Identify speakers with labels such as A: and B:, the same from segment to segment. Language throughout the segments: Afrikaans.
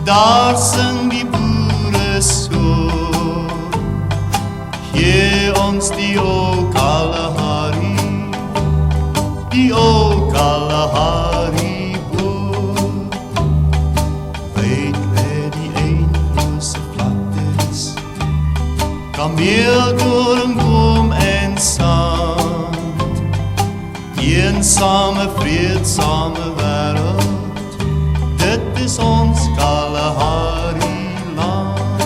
A: Daar sing die boere so, gee ons die ou Kalahari, die ou Kalahari boer. Wyd lê die eindelose vlaktes, kameel, doringboom en sand, eensame, vreedsame wêreld. Dit is ons Kalahari land.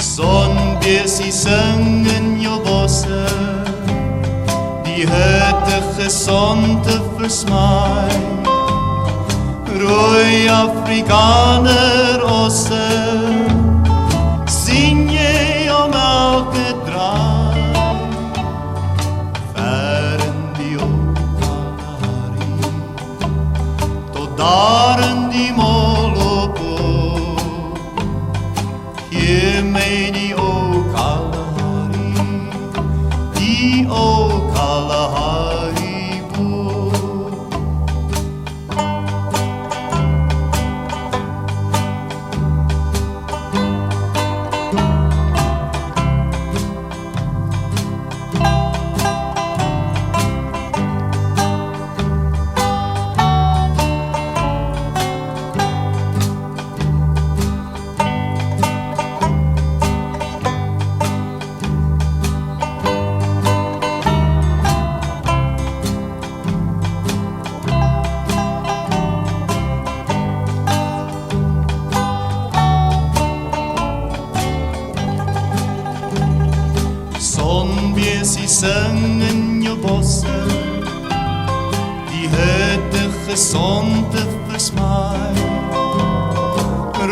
A: Sonbesie sing in jou bosse, die hutte gesonde versmaai. Rooi Afrikaner osse, sien jy om elke draai. Ver in die ou Kalahari, tot daar in die Molopo, gee my die ou Kalahari, die ou Kalahari boer. Sonbesie sing in jou bosse, die hutte gesonde versmaai.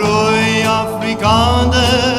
A: Rooi Afrikaner